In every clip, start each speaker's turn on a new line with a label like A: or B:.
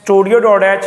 A: studio.h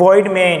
A: void main،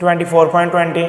A: 24.20،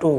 A: 2،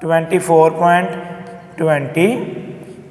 A: 24.20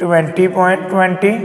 A: 20.20